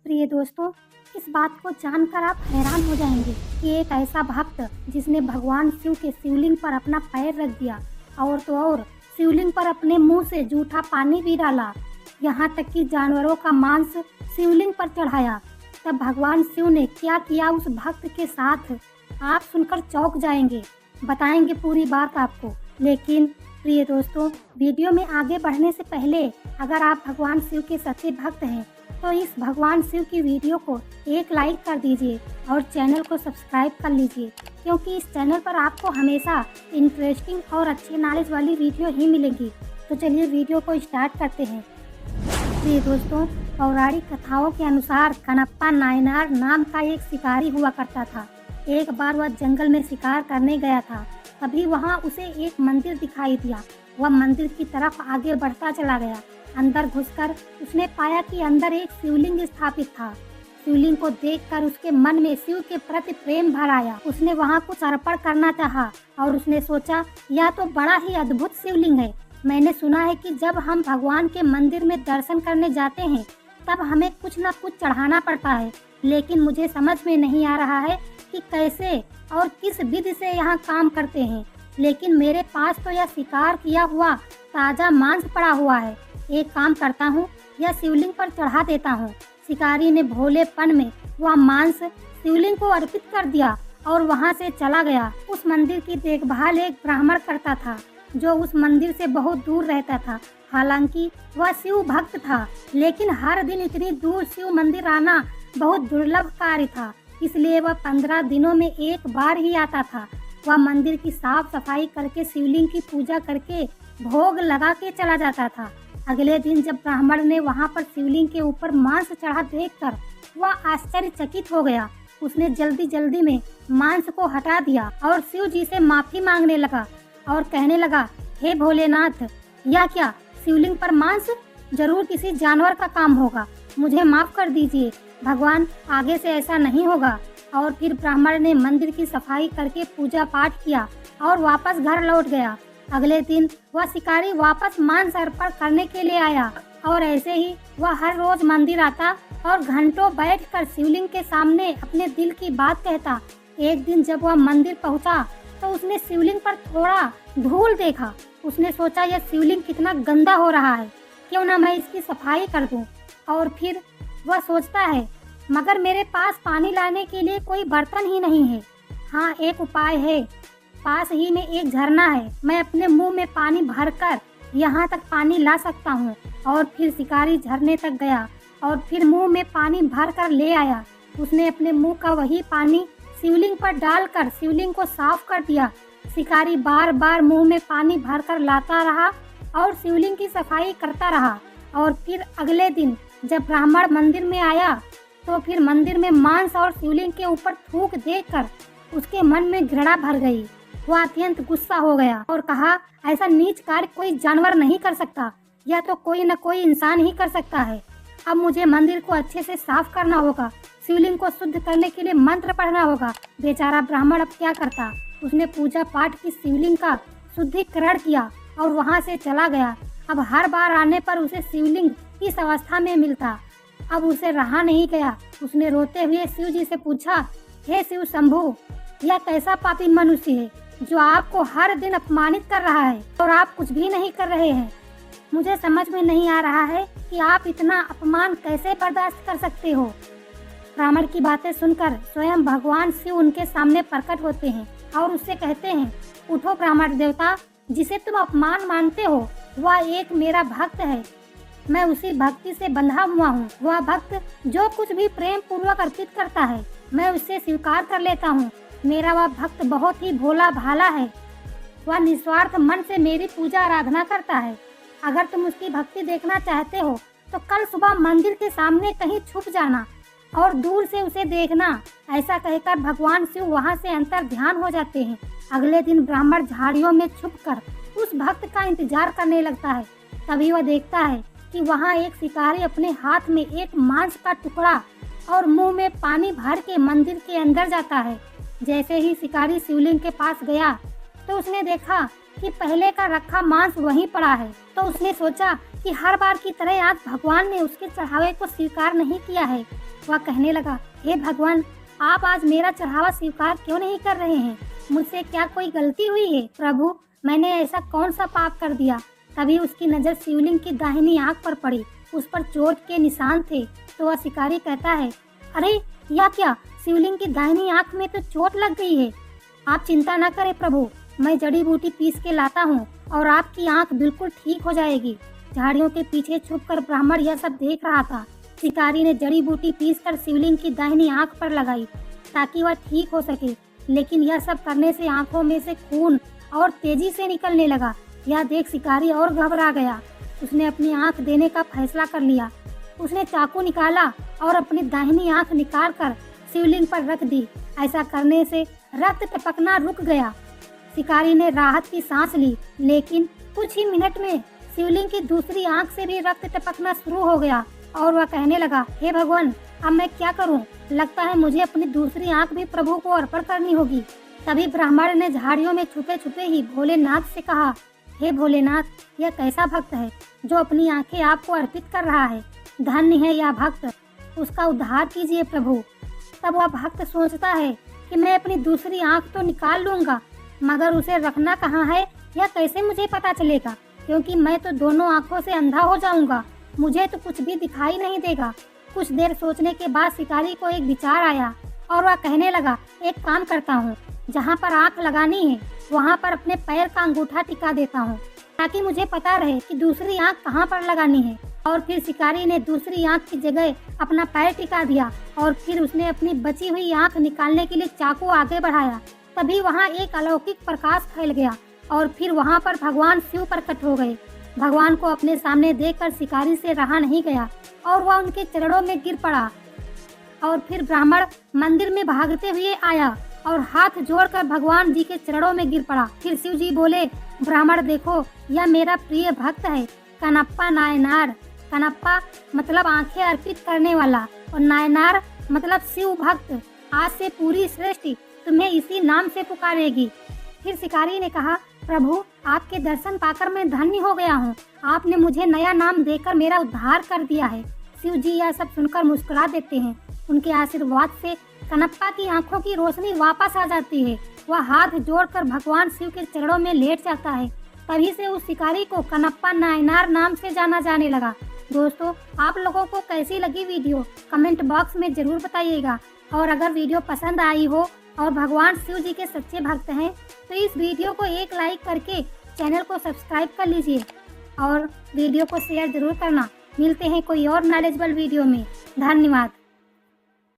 प्रिय दोस्तों, इस बात को जानकर आप हैरान हो जाएंगे कि एक ऐसा भक्त जिसने भगवान शिव के शिवलिंग पर अपना पैर रख दिया और तो और शिवलिंग पर अपने मुंह से जूठा पानी भी डाला, यहाँ तक कि जानवरों का मांस शिवलिंग पर चढ़ाया, तब भगवान शिव ने क्या किया उस भक्त के साथ, आप सुनकर चौंक जाएंगे। बताएंगे पूरी बात आपको। लेकिन प्रिय दोस्तों, वीडियो में आगे बढ़ने से पहले अगर आप भगवान शिव के सच्चे भक्त हैं तो इस भगवान शिव की वीडियो को एक लाइक कर दीजिए और चैनल को सब्सक्राइब कर लीजिए, क्योंकि इस चैनल पर आपको हमेशा इंटरेस्टिंग और अच्छे नॉलेज वाली वीडियो ही मिलेंगी। तो चलिए वीडियो को स्टार्ट करते हैं। प्रिय दोस्तों, पौराणिक कथाओं के अनुसार कनप्पा नायनार नाम का एक शिकारी हुआ करता था। एक बार वह जंगल में शिकार करने गया था, तभी वहां उसे एक मंदिर दिखाई दिया। वह मंदिर की तरफ आगे बढ़ता चला गया। अंदर घुसकर उसने पाया कि अंदर एक शिवलिंग स्थापित था। शिवलिंग को देखकर उसके मन में शिव के प्रति प्रेम भर आया। उसने वहां कुछ अर्पण करना चाहा और उसने सोचा, यह तो बड़ा ही अद्भुत शिवलिंग है। मैंने सुना है कि जब हम भगवान के मंदिर में दर्शन करने जाते हैं तब हमें कुछ न कुछ चढ़ाना पड़ता है, लेकिन मुझे समझ में नहीं आ रहा है कि कैसे और किस विधि से यहाँ काम करते हैं। लेकिन मेरे पास तो यह शिकार किया हुआ ताज़ा मांस पड़ा हुआ है। एक काम करता हूँ, यह शिवलिंग पर चढ़ा देता हूँ। शिकारी ने भोलेपन में वह मांस शिवलिंग को अर्पित कर दिया और वहाँ से चला गया। उस मंदिर की देखभाल एक ब्राह्मण करता था जो उस मंदिर से बहुत दूर रहता था। हालांकि वह शिव भक्त था, लेकिन हर दिन इतनी दूर शिव मंदिर आना बहुत दुर्लभ कार्य था, इसलिए वह 15 दिनों में एक बार ही आता था। वह मंदिर की साफ सफाई करके शिवलिंग की पूजा करके भोग लगा के चला जाता था। अगले दिन जब ब्राह्मण ने वहां पर शिवलिंग के ऊपर मांस चढ़ा देखकर वह आश्चर्यचकित हो गया। उसने जल्दी जल्दी में मांस को हटा दिया और शिव जी से माफी मांगने लगा और कहने लगा, हे भोलेनाथ, यह क्या शिवलिंग पर मांस? जरूर किसी जानवर का काम होगा, मुझे माफ कर दीजिए भगवान, आगे से ऐसा नहीं होगा। और फिर ब्राह्मण ने मंदिर की सफाई करके पूजा पाठ किया और वापस घर लौट गया। अगले दिन वह शिकारी वापस मांस अर्पण करने के लिए आया और ऐसे ही वह हर रोज मंदिर आता और घंटों बैठकर शिवलिंग के सामने अपने दिल की बात कहता। एक दिन जब वह मंदिर पहुंचा तो उसने शिवलिंग पर थोड़ा धूल देखा। उसने सोचा, यह शिवलिंग कितना गंदा हो रहा है, क्यों ना मैं इसकी सफाई कर दूं। और फिर वह सोचता है, मगर मेरे पास पानी लाने के लिए कोई बर्तन ही नहीं है। हाँ, एक उपाय है, पास ही में एक झरना है, मैं अपने मुंह में पानी भरकर यहाँ तक पानी ला सकता हूँ। और फिर शिकारी झरने तक गया और फिर मुंह में पानी भरकर ले आया। उसने अपने मुंह का वही पानी शिवलिंग पर डालकर शिवलिंग को साफ कर दिया। शिकारी बार बार मुंह में पानी भरकर लाता रहा और शिवलिंग की सफाई करता रहा। और फिर अगले दिन जब ब्राह्मण मंदिर में आया तो फिर मंदिर में मांस और शिवलिंग के ऊपर थूक देखकर उसके मन में घृणा भर गई। वह अत्यंत गुस्सा हो गया और कहा, ऐसा नीच कार्य कोई जानवर नहीं कर सकता, यह तो कोई न कोई इंसान ही कर सकता है। अब मुझे मंदिर को अच्छे से साफ करना होगा, शिवलिंग को शुद्ध करने के लिए मंत्र पढ़ना होगा। बेचारा ब्राह्मण अब क्या करता, उसने पूजा पाठ की शिवलिंग का शुद्धिकरण किया और वहाँ से चला गया। अब हर बार आने पर उसे शिवलिंग इस अवस्था में मिलता। अब उसे रहा नहीं गया। उसने रोते हुए शिव जी से पूछा, हे शिव शंभु, यह कैसा पापी मनुष्य है जो आपको हर दिन अपमानित कर रहा है और आप कुछ भी नहीं कर रहे हैं। मुझे समझ में नहीं आ रहा है कि आप इतना अपमान कैसे बर्दाश्त कर सकते हो। ब्राह्मण की बातें सुनकर स्वयं भगवान शिव उनके सामने प्रकट होते हैं और उससे कहते हैं, उठो ब्राह्मण देवता, जिसे तुम अपमान मानते हो वह एक मेरा भक्त है। मैं उसी भक्ति से बंधा हुआ हूँ। वह भक्त जो कुछ भी प्रेम पूर्वक अर्पित करता है मैं उससे स्वीकार कर लेता हूँ। मेरा वह भक्त बहुत ही भोला भाला है। वह निस्वार्थ मन से मेरी पूजा आराधना करता है। अगर तुम उसकी भक्ति देखना चाहते हो तो कल सुबह मंदिर के सामने कहीं छुप जाना और दूर से उसे देखना। ऐसा कहकर भगवान शिव वहाँ से अंतर ध्यान हो जाते हैं। अगले दिन ब्राह्मण झाड़ियों में छुपकर उस भक्त का इंतजार करने लगता है। तभी वह देखता है कि वहाँ एक शिकारी अपने हाथ में एक मांस का टुकड़ा और मुंह में पानी भर के मंदिर के अंदर जाता है। जैसे ही शिकारी शिवलिंग के पास गया तो उसने देखा कि पहले का रखा मांस वहीं पड़ा है। तो उसने सोचा कि हर बार की तरह आज भगवान ने उसके चढ़ावे को स्वीकार नहीं किया है। वह कहने लगा, हे भगवान, आप आज मेरा चढ़ावा स्वीकार क्यों नहीं कर रहे हैं? मुझसे क्या कोई गलती हुई है? प्रभु, मैंने ऐसा कौन सा पाप कर दिया? तभी उसकी नज़र शिवलिंग की दाहिनी आंख पर पड़ी। उस पर चोट के निशान थे। तो वह शिकारी कहता है, अरे यह क्या, शिवलिंग की दाहिनी आंख में तो चोट लग गई है। आप चिंता न करें प्रभु, मैं जड़ी बूटी पीस के लाता हूँ और आपकी आंख बिल्कुल ठीक हो जाएगी। झाड़ियों के पीछे छुपकर ब्राह्मण यह सब देख रहा था। शिकारी ने जड़ी बूटी पीसकर शिवलिंग की दाहिनी आंख पर लगाई ताकि वह ठीक हो सके, लेकिन यह सब करने से आंखों में से खून और तेजी से निकलने लगा। यह देख शिकारी और घबरा गया। उसने अपनी आंख देने का फैसला कर लिया। उसने चाकू निकाला और अपनी दाहिनी आंख निकाल कर शिवलिंग पर रख दी। ऐसा करने से रक्त टपकना रुक गया। शिकारी ने राहत की सांस ली, लेकिन कुछ ही मिनट में शिवलिंग की दूसरी आंख से भी रक्त टपकना शुरू हो गया और वह कहने लगा, हे भगवान, अब मैं क्या करूं? लगता है मुझे अपनी दूसरी आंख भी प्रभु को अर्पण करनी होगी। तभी ब्राह्मण ने झाड़ियों में छुपे छुपे ही भोलेनाथ से कहा, हे भोलेनाथ, यह कैसा भक्त है जो अपनी आंखें आपको अर्पित कर रहा है। धन्य है यह भक्त, उसका उद्धार कीजिए प्रभु। तब वह भक्त सोचता है कि मैं अपनी दूसरी आंख तो निकाल लूंगा, मगर उसे रखना कहाँ है यह कैसे मुझे पता चलेगा, क्योंकि मैं तो दोनों आंखों से अंधा हो जाऊंगा। मुझे तो कुछ भी दिखाई नहीं देगा। कुछ देर सोचने के बाद शिकारी को एक विचार आया और वह कहने लगा, एक काम करता हूँ, जहाँ पर आंख लगानी है वहाँ पर अपने पैर का अंगूठा टिका देता हूँ ताकि मुझे पता रहे कि दूसरी आंख कहाँ पर लगानी है। और फिर शिकारी ने दूसरी आंख की जगह अपना पैर टिका दिया और फिर उसने अपनी बची हुई आंख निकालने के लिए चाकू आगे बढ़ाया। तभी वहाँ एक अलौकिक प्रकाश फैल गया और फिर वहाँ पर भगवान शिव प्रकट हो गए। भगवान को अपने सामने देखकर शिकारी से रहा नहीं गया और वह उनके चरणों में गिर पड़ा। और फिर ब्राह्मण मंदिर में भागते हुए आया और हाथ जोड़कर भगवान जी के चरणों में गिर पड़ा। फिर शिव जी बोले, ब्राह्मण देखो, यह मेरा प्रिय भक्त है, कनप्पा नायनार। कनप्पा मतलब आंखें अर्पित करने वाला और नायनार मतलब शिव भक्त। आज से पूरी सृष्टि तुम्हें इसी नाम से पुकारेगी। फिर शिकारी ने कहा, प्रभु, आपके दर्शन पाकर मैं धन्य हो गया हूँ। आपने मुझे नया नाम देकर मेरा उद्धार कर दिया है। शिव जी यह सब सुनकर मुस्कुरा देते हैं। उनके आशीर्वाद से कनप्पा की आंखों की रोशनी वापस आ जाती है। वह हाथ जोड़कर भगवान शिव के चरणों में लेट जाता है। तभी से उस शिकारी को कनप्पा नायनार नाम से जाना जाने लगा। दोस्तों, आप लोगों को कैसी लगी वीडियो कमेंट बॉक्स में जरूर बताइएगा। और अगर वीडियो पसंद आई हो और भगवान शिव जी के सच्चे भक्त हैं तो इस वीडियो को एक लाइक करके चैनल को सब्सक्राइब कर लीजिए और वीडियो को शेयर जरूर करना। मिलते हैं कोई और नॉलेजेबल वीडियो में। धन्यवाद।